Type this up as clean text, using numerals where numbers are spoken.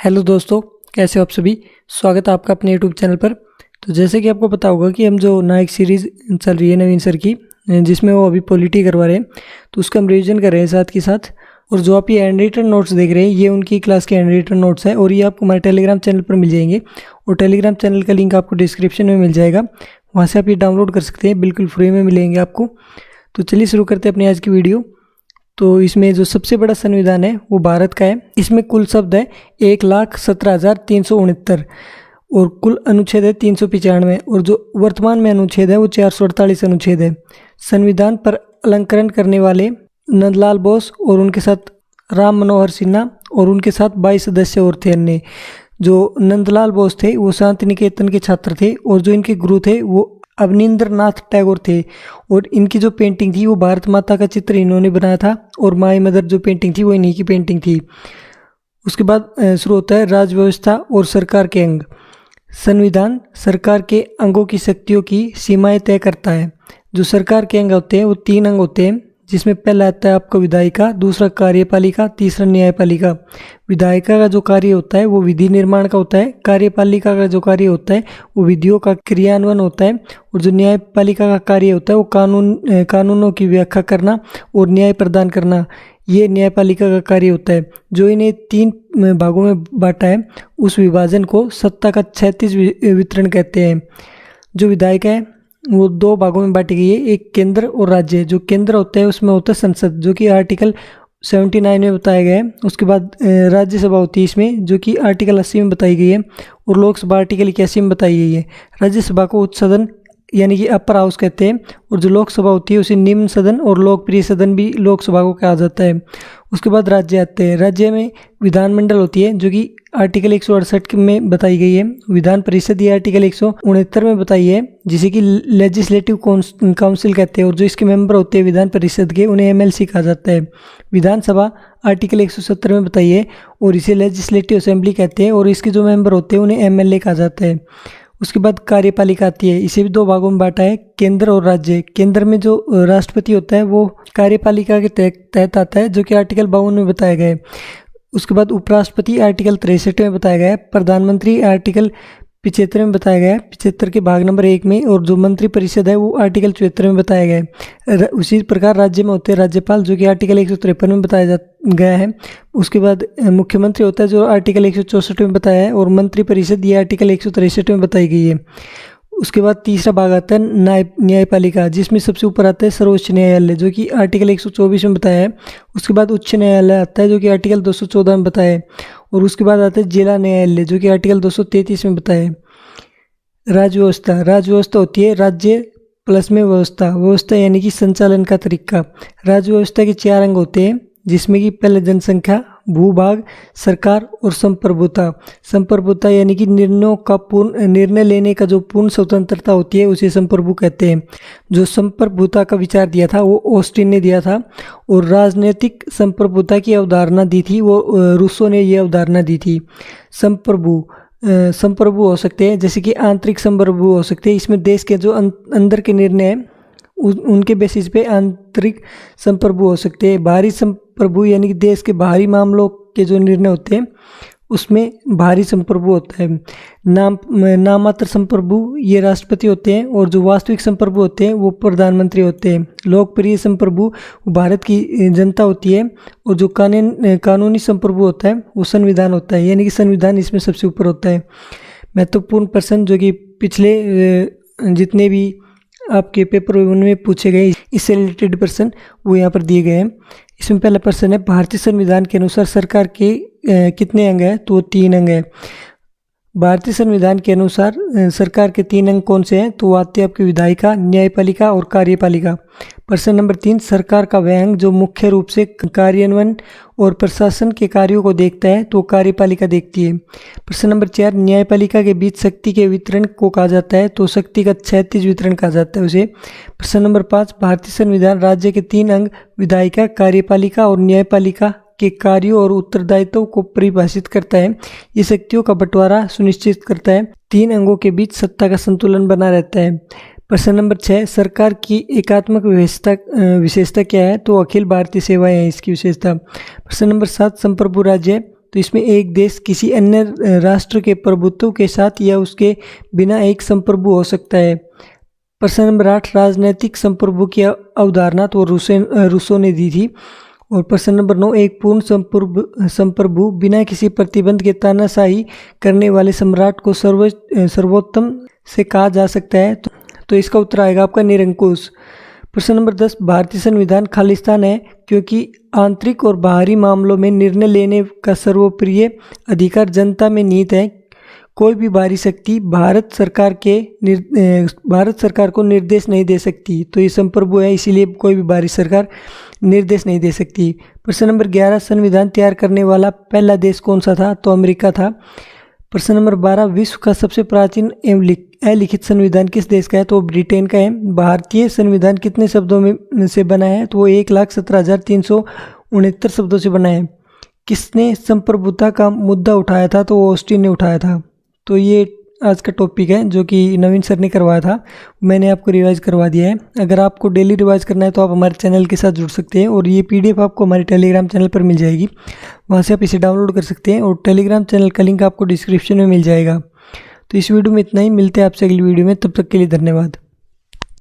Hello दोस्तों, कैसे हो आप सभी। स्वागत है आपका अपने यूट्यूब चैनल पर। तो जैसे कि आपको पता होगा कि हम जो नायक सीरीज़ चल रही है नवीन सर की, जिसमें वो अभी पॉलिटी करवा रहे हैं, तो उसका हम रिवीजन कर रहे हैं साथ के साथ। और जो आप ये हैंड रिटन नोट्स देख रहे हैं, ये उनकी क्लास के हैंड रिटन नोट्स हैं और ये आपको हमारे टेलीग्राम चैनल पर मिल जाएंगे। और टेलीग्राम चैनल का लिंक आपको डिस्क्रिप्शन में मिल जाएगा, वहाँ से आप ये डाउनलोड कर सकते हैं, बिल्कुल फ्री में मिलेंगे आपको। तो चलिए शुरू करते हैं अपनी आज की वीडियो। तो इसमें जो सबसे बड़ा संविधान है वो भारत का है। इसमें कुल शब्द है 1,17,369 और कुल अनुच्छेद है 395 और जो वर्तमान में अनुच्छेद है वो 448 अनुच्छेद है। संविधान पर अलंकरण करने वाले नंदलाल बोस और उनके साथ राम मनोहर सिन्हा और उनके साथ 22 सदस्य और थे अन्य। जो नंदलाल बोस थे वो शांति निकेतन के छात्र थे और जो इनके गुरु थे वो अवनींद्रनाथ टैगोर थे। और इनकी जो पेंटिंग थी वो भारत माता का चित्र इन्होंने बनाया था और माई मदर जो पेंटिंग थी वो इन्हीं की पेंटिंग थी। उसके बाद शुरू होता है राज व्यवस्था और सरकार के अंग। संविधान सरकार के अंगों की शक्तियों की सीमाएं तय करता है। जो सरकार के अंग होते हैं वो 3 अंग होते हैं, जिसमें पहला आता है आपका विधायिका, दूसरा कार्यपालिका, तीसरा न्यायपालिका। विधायिका का जो कार्य होता है वो विधि निर्माण का होता है। कार्यपालिका का जो कार्य होता है वो विधियों का क्रियान्वयन होता है। और जो न्यायपालिका का कार्य होता है वो कानूनों की व्याख्या करना और न्याय प्रदान करना, ये न्यायपालिका का कार्य होता है। जो इन्हें 3 भागों में बांटा है, उस विभाजन को सत्ता का 36 वितरण कहते हैं। जो विधायिका है वो 2 भागों में बांटी गई है, एक केंद्र और राज्य। जो केंद्र होता है उसमें होता है संसद, जो कि आर्टिकल 79 में बताया गया है। उसके बाद राज्यसभा होती है इसमें, जो कि आर्टिकल 80 में बताई गई है। और लोकसभा आर्टिकल 81 में बताई गई है। राज्यसभा को उच्च सदन यानी कि अपर हाउस कहते हैं और जो लोकसभा होती है उसे निम्न सदन और लोकप्रिय सदन भी लोकसभा को कहा जाता है। उसके बाद राज्य आते हैं। राज्य में विधानमंडल होती है, जो कि आर्टिकल 168 में बताई गई है। विधान परिषद ये आर्टिकल 169 में बताई है, जिसे कि लेजिस्लेटिव काउंसिल कहते हैं। और जो इसके मेंबर होते हैं विधान परिषद के, उन्हें एमएलसी कहा जाता है। विधानसभा आर्टिकल 170 में बताई है और इसे लेजिस्लेटिव असेंबली कहते हैं। और इसके जो मेंबर होते हैं उन्हें एमएलए कहा जाता है। उसके बाद कार्यपालिका आती है, इसे भी 2 भागों में बांटा है, केंद्र और राज्य। केंद्र में जो राष्ट्रपति होता है वो कार्यपालिका के तहत आता है, जो कि आर्टिकल 52 में बताया गया है। उसके बाद उपराष्ट्रपति आर्टिकल 63 में बताया गया है। प्रधानमंत्री आर्टिकल 75 में बताया गया है, 75 के भाग नंबर 1 में। और जो मंत्री परिषद है वो आर्टिकल 74 में बताया गया है। उसी प्रकार राज्य में होते हैं राज्यपाल, जो कि आर्टिकल 153 में बताया गया है। उसके बाद मुख्यमंत्री होता है, जो आर्टिकल 164 में बताया है। और मंत्री परिषद ये आर्टिकल 163 में बताई गई है। उसके बाद तीसरा भाग आता है न्यायपालिका, जिसमें सबसे ऊपर आता है सर्वोच्च न्यायालय, जो कि आर्टिकल 124 में बताया है। उसके बाद उच्च न्यायालय आता है, जो कि आर्टिकल 214 में बताया है। और उसके बाद आता है जिला न्यायालय, जो कि आर्टिकल 233 में बताया है। राजव्यवस्था होती है राज्य प्लस में व्यवस्था यानी कि संचालन का तरीका। राजव्यवस्था के 4 अंग होते हैं, जिसमें कि पहले जनसंख्या, भूभाग, सरकार और संप्रभुता यानी कि निर्णय लेने का जो पूर्ण स्वतंत्रता होती है उसे संप्रभु कहते हैं। जो संप्रभुता का विचार दिया था वो ऑस्टिन ने दिया था। और राजनीतिक संप्रभुता की अवधारणा दी थी वो रूसो ने ये अवधारणा दी थी। संप्रभु हो सकते हैं, जैसे कि आंतरिक संप्रभु हो सकते हैं। इसमें देश के जो अंदर के निर्णय हैं उनके बेसिस पे आंतरिक संप्रभु हो सकते हैं। बाहरी संप्रभु यानी कि देश के बाहरी मामलों के जो निर्णय होते हैं उसमें बाहरी संप्रभु होता है। नामात्र संप्रभु ये राष्ट्रपति होते हैं। और जो वास्तविक संप्रभु होते हैं वो प्रधानमंत्री होते हैं। लोकप्रिय संप्रभु भारत की जनता होती है। और जो कानूनी संप्रभु होता है वो संविधान होता है, यानी कि संविधान इसमें सबसे ऊपर होता है। महत्वपूर्ण प्रश्न जो कि पिछले जितने भी आपके पेपर उनमें पूछे गए इससे रिलेटेड प्रश्न वो यहाँ पर दिए गए हैं। इसमें पहला प्रश्न है, भारतीय संविधान के अनुसार सरकार के कितने अंग हैं? तो 3 अंग हैं। भारतीय संविधान के अनुसार सरकार के 3 अंग कौन से हैं? तो आते हैं आपकी विधायिका, न्यायपालिका और कार्यपालिका। प्रश्न नंबर 3, सरकार का वह अंग जो मुख्य रूप से कार्यान्वयन और प्रशासन के कार्यों को देखता है तो कार्यपालिका देखती है। प्रश्न नंबर 4, न्यायपालिका के बीच शक्ति के वितरण को कहा जाता है तो शक्ति का 36 वितरण कहा जाता है उसे। प्रश्न नंबर 5, भारतीय संविधान राज्य के 3 अंग विधायिका, कार्यपालिका और न्यायपालिका के कार्यों और उत्तरदायित्व को परिभाषित करता है। ये शक्तियों का बंटवारा सुनिश्चित करता है। 3 अंगों के बीच सत्ता का संतुलन बना रहता है। प्रश्न नंबर 6, सरकार की एकात्मक विशेषता क्या है? तो अखिल भारतीय सेवाएं है इसकी विशेषता। प्रश्न नंबर 7, संप्रभु राज्य तो इसमें एक देश किसी अन्य राष्ट्र के प्रभुत्व के साथ या उसके बिना एक संप्रभु हो सकता है। प्रश्न नंबर 8, राजनैतिक संप्रभु की अवधारणा तो रूसो ने दी थी। और प्रश्न नंबर 9, एक पूर्ण संप्रभु बिना किसी प्रतिबंध के तानाशाही करने वाले सम्राट को सर्वोत्तम से कहा जा सकता है। तो इसका उत्तर आएगा आपका निरंकुश। प्रश्न नंबर 10, भारतीय संविधान खालिस्तान है क्योंकि आंतरिक और बाहरी मामलों में निर्णय लेने का सर्वोपरि अधिकार जनता में निहित है। कोई भी बाहरी शक्ति भारत सरकार को निर्देश नहीं दे सकती। तो ये संप्रभु है, इसीलिए कोई भी बाहरी सरकार निर्देश नहीं दे सकती। प्रश्न नंबर 11, संविधान तैयार करने वाला पहला देश कौन सा था? तो अमेरिका था। प्रश्न नंबर 12, विश्व का सबसे प्राचीन एवं अलिखित संविधान किस देश का है? तो ब्रिटेन का है। भारतीय संविधान कितने शब्दों में से बना है? तो वो 1,17,369 शब्दों से बना है। किसने संप्रभुता का मुद्दा उठाया था? तो वो ऑस्टिन ने उठाया था। तो ये आज का टॉपिक है जो कि नवीन सर ने करवाया था, मैंने आपको रिवाइज करवा दिया है। अगर आपको डेली रिवाइज करना है तो आप हमारे चैनल के साथ जुड़ सकते हैं और ये PDF आपको हमारे टेलीग्राम चैनल पर मिल जाएगी, वहाँ से आप इसे डाउनलोड कर सकते हैं और टेलीग्राम चैनल का लिंक आपको डिस्क्रिप्शन में मिल जाएगा। तो इस वीडियो में इतना ही, मिलते हैं आपसे अगली वीडियो में, तब तक के लिए धन्यवाद।